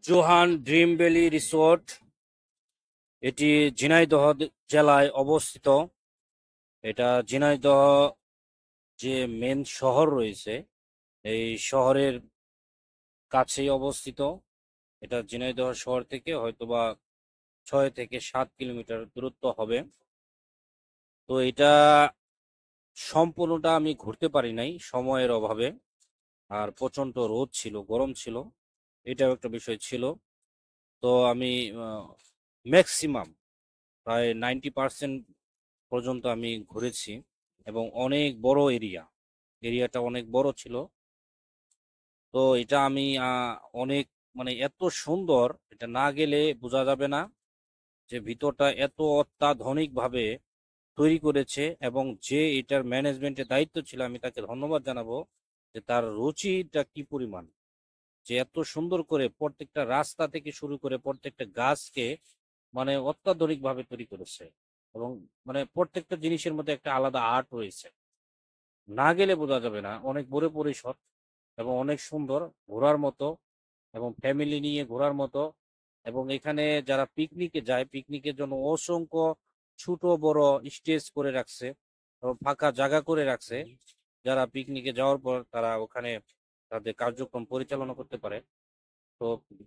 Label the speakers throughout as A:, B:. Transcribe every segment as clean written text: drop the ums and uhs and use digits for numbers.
A: Johann dream valley resort. এটি ঝিনাইদহ জেলায় অবস্থিত। এটা ঝিনাইদহ যে মেন শহর রয়েছে এই শহরের কাছেই অবস্থিত। এটা ঝিনাইদহ শহর থেকে হয়তোবা 6 থেকে 7 কিলোমিটার দূরত্ব হবে। তো এটা সম্পূর্ণটা আমি ঘুরতে পারি নাই সময়ের অভাবে, আর প্রচন্ড রোদ ছিল, গরম ছিল, এটাও একটা বিষয় ছিল। তো আমি ম্যাক্সিমাম প্রায় 90% পর্যন্ত আমি ঘুরেছি, এবং অনেক বড় এরিয়াটা অনেক বড় ছিল। তো এটা আমি অনেক, মানে এত সুন্দর, এটা না গেলে বোঝা যাবে না যে ভিতরটা এত অত্যাধুনিক ভাবে তৈরি করেছে। এবং যে এটার ম্যানেজমেন্টের দায়িত্ব ছিল, আমি তাকে ধন্যবাদ জানাবো যে তার রুচিটা কি পরিমাণ, যে এত সুন্দর করে প্রত্যেকটা রাস্তা থেকে শুরু করে প্রত্যেকটা গাছকে মানে অত্যাধুনিক ভাবে তৈরি করেছে। এবং মানে প্রত্যেকটা জিনিসের মধ্যে একটা আলাদা আর্ট রয়েছে, না গেলে বোঝা যাবে না। অনেক বড় পরিসর এবং অনেক সুন্দর, ঘোরার মতো, এবং ফ্যামিলি নিয়ে ঘোরার মতো। এবং এখানে যারা পিকনিকে যায়, পিকনিকের জন্য অসংখ্য ছোট বড় স্টেজ করে রাখছে এবং ফাঁকা জায়গা করে রাখছে, যারা পিকনিকে যাওয়ার পর তারা ওখানে তাদের কার্যক্রম পরিচালনা করতে পারে। তো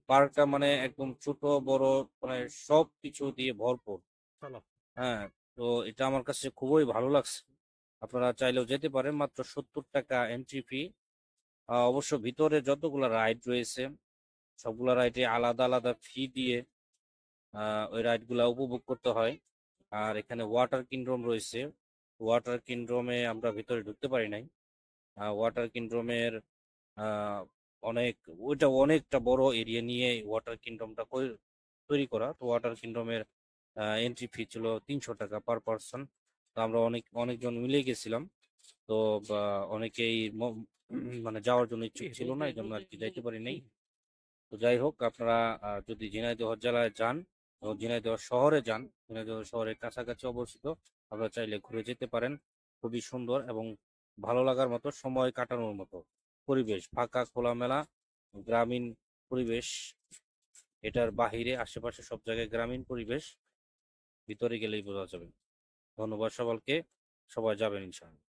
A: পার্কটা মানে একদম ছোট বড়, মানে সব কিছু দিয়ে ভরপুর। হ্যাঁ, তো এটা আমার কাছে খুবই ভালো লাগছে। আপনারা চাইলেও যেতে পারেন, মাত্র 70 টাকা এন্ট্রি ফি। অবশ্য ভিতরে যতগুলা রাইড রয়েছে সবগুলা রাইডে আলাদা আলাদা ফি দিয়ে ওই রাইড গুলা উপভোগ করতে হয়। আর এখানে ওয়াটার কিংডম রয়েছে। ওয়াটার কিংডমে আমরা ভিতরে ঢুকতে পারি নাই। ওয়াটার কিংডমের আহ অনেক, ওইটা অনেকটা বড় এরিয়া নিয়ে ওয়াটার কিংডমটা তৈরি করা। তো ওয়াটার কিংডমের এন্ট্রি ফি ছিল 300 টাকা পার পার্সন। তো আমরা অনেকজন মিলে গেছিলাম। তো বা অনেকেই মানে যাওয়ার জন্য ইচ্ছুক ছিল না, এই জন্য আর কি যাইতে পারি নাই। তো যাই হোক, আপনারা যদি ঝিনাইদহ জেলায় যান এবং ঝিনাইদহ শহরে যান, ঝিনাইদহ শহরের কাছাকাছি অবস্থিত, আপনারা চাইলে ঘুরে যেতে পারেন। খুবই সুন্দর এবং ভালো লাগার মতো, সময় কাটানোর মতো পরিবেশ, ফাঁকা খোলামেলা গ্রামীণ পরিবেশ। এটার বাহিরে আশেপাশে সব জায়গায় গ্রামীণ পরিবেশ, ভিতরে গেলেই বোঝা যাবে। ধন্যবাদ সকলকে, সবাই যাবেন ইনশাআল্লাহ।